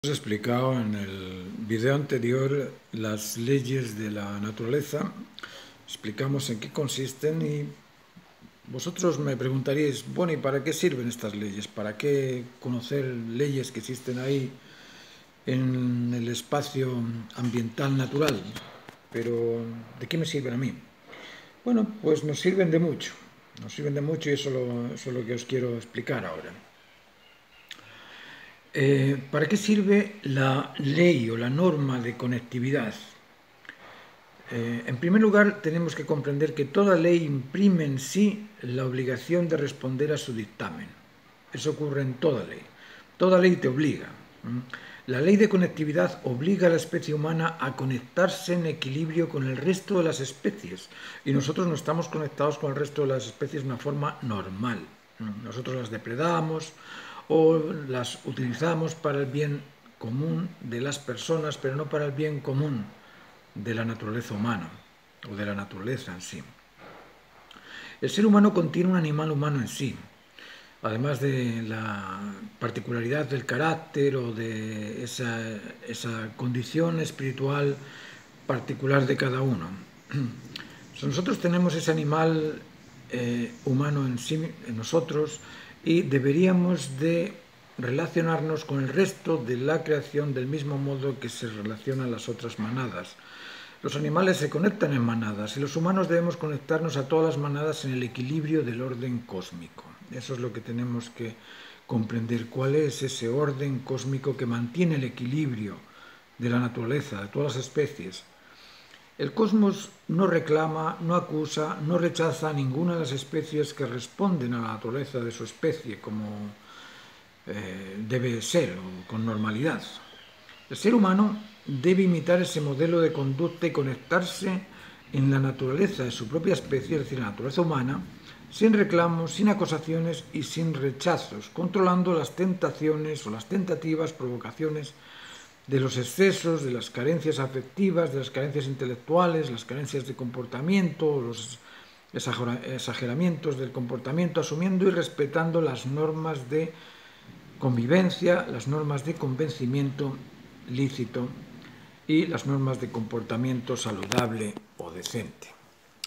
Hemos explicado en el video anterior las leyes de la naturaleza, explicamos en qué consisten y vosotros me preguntaríais, bueno, ¿y para qué sirven estas leyes? ¿Para qué conocer leyes que existen ahí en el espacio ambiental natural? Pero, ¿de qué me sirven a mí? Bueno, pues nos sirven de mucho y eso es lo que os quiero explicar ahora. ¿Para qué sirve la ley o la norma de conectividad? En primer lugar, tenemos que comprender que toda ley imprime en sí la obligación de responder a su dictamen. Eso ocurre en toda ley. Toda ley te obliga. La ley de conectividad obliga a la especie humana a conectarse en equilibrio con el resto de las especies. Y nosotros no estamos conectados con el resto de las especies de una forma normal. Nosotros las depredamos o las utilizamos para el bien común de las personas, pero no para el bien común de la naturaleza humana o de la naturaleza en sí. El ser humano contiene un animal humano en sí, además de la particularidad del carácter o de esa condición espiritual particular de cada uno. Nosotros tenemos ese animal humano en sí, en nosotros, y deberíamos de relacionarnos con el resto de la creación del mismo modo que se relacionan las otras manadas. Los animales se conectan en manadas y los humanos debemos conectarnos a todas las manadas en el equilibrio del orden cósmico. Eso es lo que tenemos que comprender, cuál es ese orden cósmico que mantiene el equilibrio de la naturaleza, de todas las especies. El cosmos no reclama, no acusa, no rechaza a ninguna de las especies que responden a la naturaleza de su especie como debe ser o con normalidad. El ser humano debe imitar ese modelo de conducta y conectarse en la naturaleza de su propia especie, es decir, la naturaleza humana, sin reclamos, sin acusaciones y sin rechazos, controlando las tentaciones o las tentativas, provocaciones de los excesos, de las carencias afectivas, de las carencias intelectuales, las carencias de comportamiento, los exageramientos del comportamiento, asumiendo y respetando las normas de convivencia, las normas de convencimiento lícito y las normas de comportamiento saludable o decente.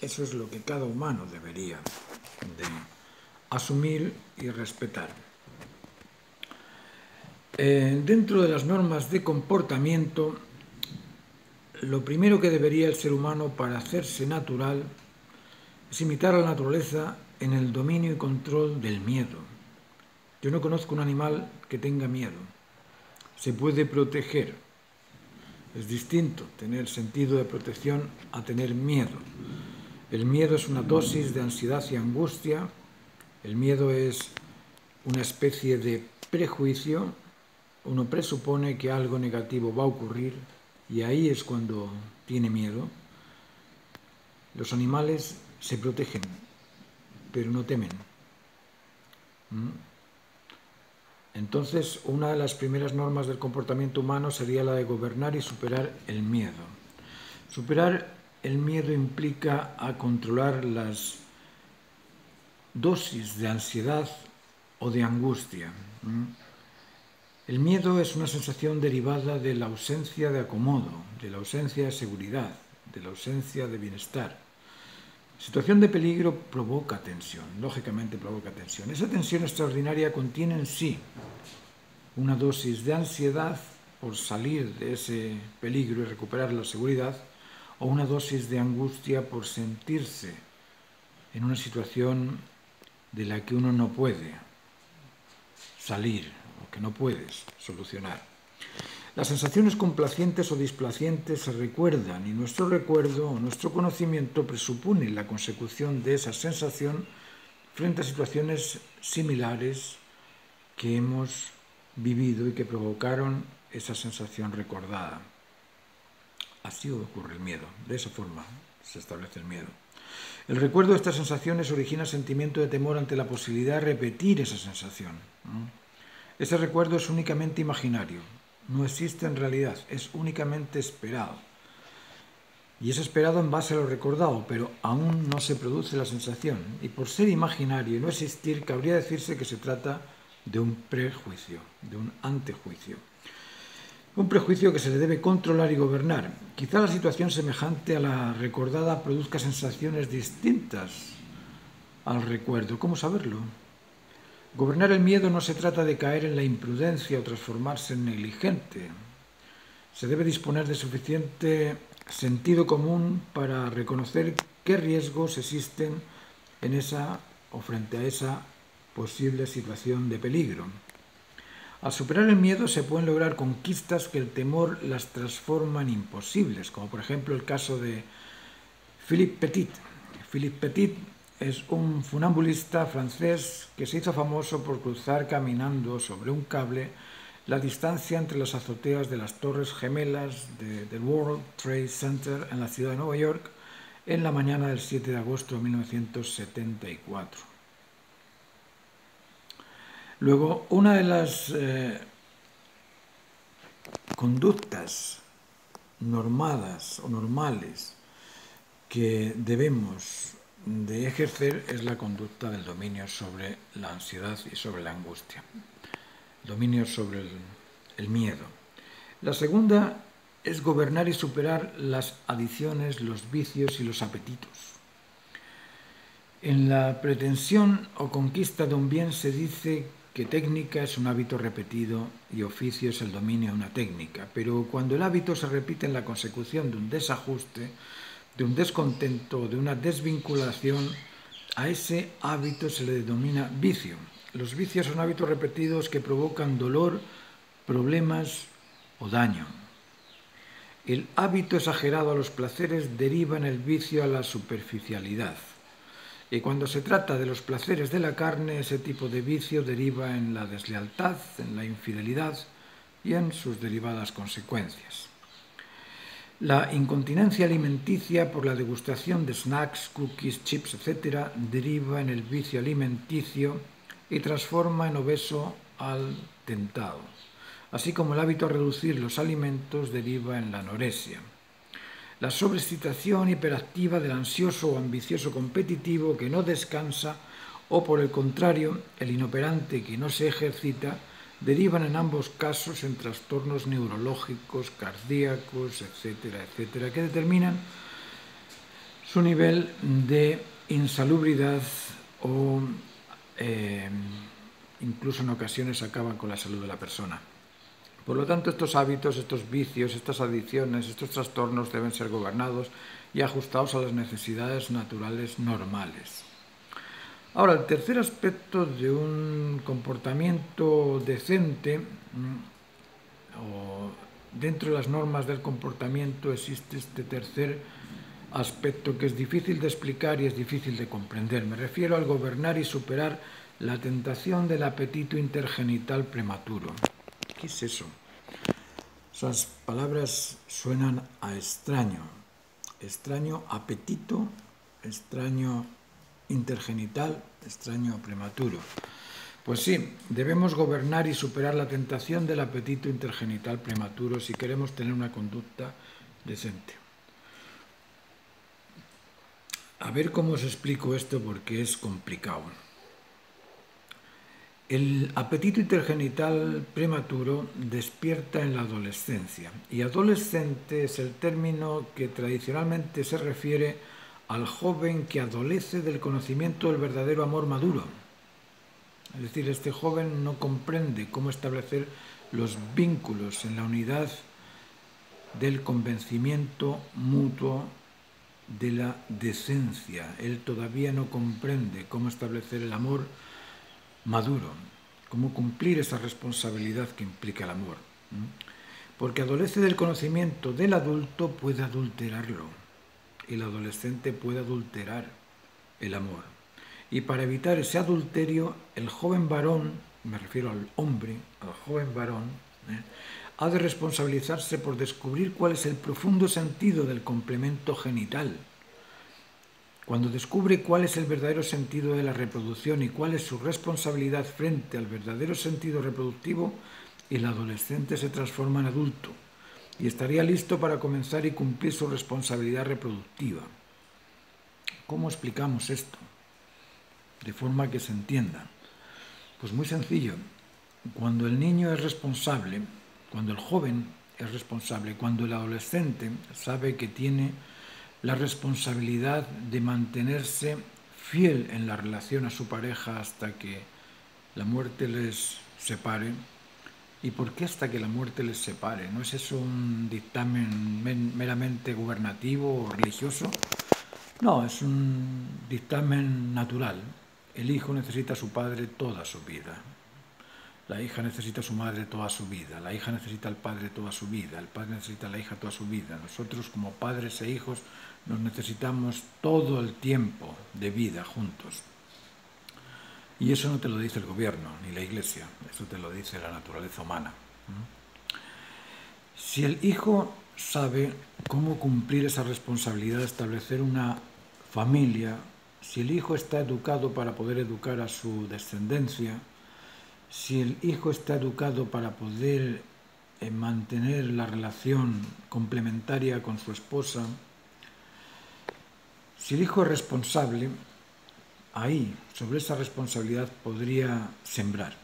Eso es lo que cada humano debería de asumir y respetar. Dentro de las normas de comportamiento, lo primero que debería el ser humano para hacerse natural es imitar a la naturaleza en el dominio y control del miedo. Yo no conozco un animal que tenga miedo. Se puede proteger. Es distinto tener sentido de protección a tener miedo. El miedo es una dosis de ansiedad y angustia. El miedo es una especie de prejuicio. Uno presupone que algo negativo va a ocurrir y ahí es cuando tiene miedo. Los animales se protegen, pero no temen. Entonces, una de las primeras normas del comportamiento humano sería la de gobernar y superar el miedo. Superar el miedo implica a controlar las dosis de ansiedad o de angustia. El miedo es una sensación derivada de la ausencia de acomodo, de la ausencia de seguridad, de la ausencia de bienestar. La situación de peligro provoca tensión, lógicamente provoca tensión. Esa tensión extraordinaria contiene en sí una dosis de ansiedad por salir de ese peligro y recuperar la seguridad, o una dosis de angustia por sentirse en una situación de la que uno no puede salir o que no puedes solucionar. Las sensaciones complacientes o displacientes se recuerdan y nuestro recuerdo o nuestro conocimiento presupone la consecución de esa sensación frente a situaciones similares que hemos vivido y que provocaron esa sensación recordada. Así ocurre el miedo, de esa forma se establece el miedo. El recuerdo de estas sensaciones origina sentimiento de temor ante la posibilidad de repetir esa sensación. Ese recuerdo es únicamente imaginario, no existe en realidad, es únicamente esperado. Y es esperado en base a lo recordado, pero aún no se produce la sensación. Y por ser imaginario y no existir, cabría decirse que se trata de un prejuicio, de un antejuicio. Un prejuicio que se le debe controlar y gobernar. Quizá la situación semejante a la recordada produzca sensaciones distintas al recuerdo. ¿Cómo saberlo? Gobernar el miedo no se trata de caer en la imprudencia o transformarse en negligente. Se debe disponer de suficiente sentido común para reconocer qué riesgos existen en esa o frente a esa posible situación de peligro. Al superar el miedo se pueden lograr conquistas que el temor las transforma en imposibles, como por ejemplo el caso de Philippe Petit. Philippe Petit es un funambulista francés que se hizo famoso por cruzar caminando sobre un cable la distancia entre las azoteas de las Torres Gemelas del World Trade Center en la ciudad de Nueva York en la mañana del 7 de agosto de 1974. Luego, una de las conductas normadas o normales que debemos de ejercer es la conducta del dominio sobre la ansiedad y sobre la angustia, dominio sobre el miedo. La segunda es gobernar y superar las adicciones, los vicios y los apetitos. En la pretensión o conquista de un bien se dice que técnica es un hábito repetido y oficio es el dominio de una técnica, pero cuando el hábito se repite en la consecución de un desajuste, de un descontento, de una desvinculación, a ese hábito se le denomina vicio. Los vicios son hábitos repetidos que provocan dolor, problemas o daño. El hábito exagerado a los placeres deriva en el vicio a la superficialidad. Y cuando se trata de los placeres de la carne, ese tipo de vicio deriva en la deslealtad, en la infidelidad y en sus derivadas consecuencias. La incontinencia alimenticia por la degustación de snacks, cookies, chips, etc. deriva en el vicio alimenticio y transforma en obeso al tentado, así como el hábito a reducir los alimentos deriva en la anorexia. La sobreexcitación hiperactiva del ansioso o ambicioso competitivo que no descansa o, por el contrario, el inoperante que no se ejercita derivan en ambos casos en trastornos neurológicos, cardíacos, etcétera, etcétera, que determinan su nivel de insalubridad o incluso en ocasiones acaban con la salud de la persona. Por lo tanto, estos hábitos, estos vicios, estas adicciones, estos trastornos deben ser gobernados y ajustados a las necesidades naturales normales. Ahora, el tercer aspecto de un comportamiento decente, o dentro de las normas del comportamiento existe este tercer aspecto que es difícil de explicar y es difícil de comprender. Me refiero al gobernar y superar la tentación del apetito intergenital prematuro. ¿Qué es eso? Esas palabras suenan a extraño. Extraño apetito, extraño intergenital, extraño prematuro. Pues sí, debemos gobernar y superar la tentación del apetito intergenital prematuro si queremos tener una conducta decente. A ver cómo os explico esto porque es complicado. El apetito intergenital prematuro despierta en la adolescencia y adolescente es el término que tradicionalmente se refiere al joven que adolece del conocimiento del verdadero amor maduro. Es decir, este joven no comprende cómo establecer los vínculos en la unidad del convencimiento mutuo de la decencia. Él todavía no comprende cómo establecer el amor maduro, cómo cumplir esa responsabilidad que implica el amor. Porque adolece del conocimiento del adulto, puede adulterarlo. El adolescente puede adulterar el amor. Y para evitar ese adulterio, el joven varón, me refiero al hombre, al joven varón, ha de responsabilizarse por descubrir cuál es el profundo sentido del complemento genital. Cuando descubre cuál es el verdadero sentido de la reproducción y cuál es su responsabilidad frente al verdadero sentido reproductivo, el adolescente se transforma en adulto y estaría listo para comenzar y cumplir su responsabilidad reproductiva. ¿Cómo explicamos esto? De forma que se entienda. Pues muy sencillo. Cuando el niño es responsable, cuando el joven es responsable. Cuando el adolescente sabe que tiene la responsabilidad de mantenerse fiel en la relación a su pareja hasta que la muerte les separe. ¿Y por qué hasta que la muerte les separe? ¿No es eso un dictamen meramente gubernativo o religioso? No, es un dictamen natural. El hijo necesita a su padre toda su vida. La hija necesita a su madre toda su vida. La hija necesita al padre toda su vida. El padre necesita a la hija toda su vida. Nosotros, como padres e hijos, nos necesitamos todo el tiempo de vida juntos. Y eso no te lo dice el gobierno ni la iglesia, eso te lo dice la naturaleza humana. Si el hijo sabe cómo cumplir esa responsabilidad de establecer una familia, si el hijo está educado para poder educar a su descendencia, si el hijo está educado para poder mantener la relación complementaria con su esposa, si el hijo es responsable, ahí, sobre esa responsabilidad, podría sembrar.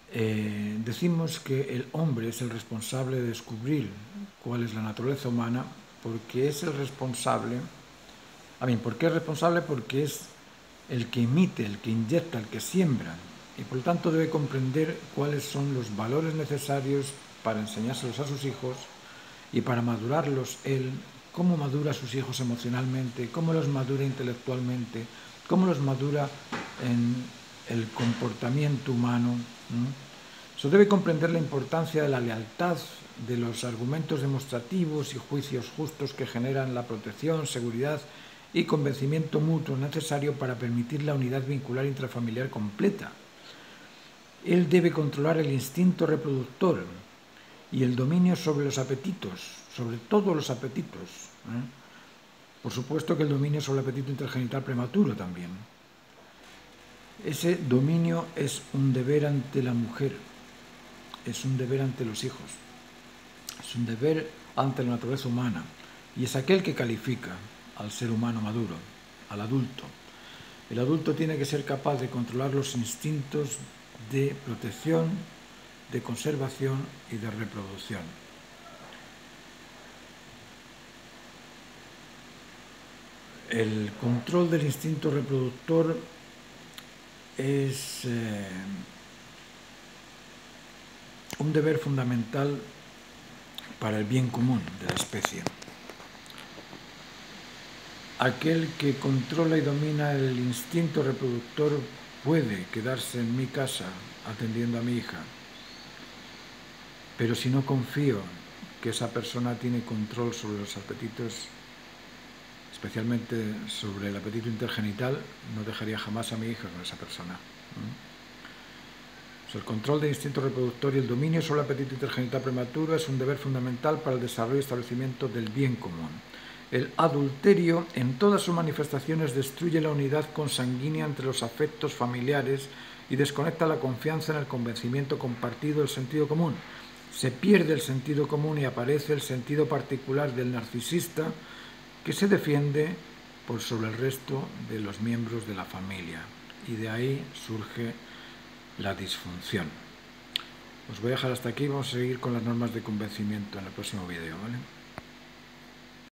Decimos que el hombre es el responsable de descubrir cuál es la naturaleza humana porque es el responsable, ¿por qué es responsable? Porque es el que emite, el que inyecta, el que siembra, y por lo tanto debe comprender cuáles son los valores necesarios para enseñárselos a sus hijos y para madurarlos él, cómo madura a sus hijos emocionalmente, cómo los madura intelectualmente, cómo los madura en el comportamiento humano. Eso debe comprender la importancia de la lealtad, de los argumentos demostrativos y juicios justos que generan la protección, seguridad y convencimiento mutuo necesario para permitir la unidad vincular intrafamiliar completa. Él debe controlar el instinto reproductor y el dominio sobre los apetitos, sobre todos los apetitos. Por supuesto que el dominio sobre el apetito intergenital prematuro también. Ese dominio es un deber ante la mujer, es un deber ante los hijos, es un deber ante la naturaleza humana y es aquel que califica al ser humano maduro, al adulto. El adulto tiene que ser capaz de controlar los instintos de protección, de conservación y de reproducción. El control del instinto reproductor es un deber fundamental para el bien común de la especie. Aquel que controla y domina el instinto reproductor puede quedarse en mi casa atendiendo a mi hija, pero si no confío que esa persona tiene control sobre los apetitos, especialmente sobre el apetito intergenital, no dejaría jamás a mi hija con esa persona. El control del instinto reproductor y el dominio sobre el apetito intergenital prematuro es un deber fundamental para el desarrollo y establecimiento del bien común. El adulterio, en todas sus manifestaciones, destruye la unidad consanguínea entre los afectos familiares y desconecta la confianza en el convencimiento compartido del sentido común. Se pierde el sentido común y aparece el sentido particular del narcisista, que se defiende por sobre el resto de los miembros de la familia. Y de ahí surge la disfunción. Os voy a dejar hasta aquí, vamos a seguir con las normas de convencimiento en el próximo vídeo, ¿vale?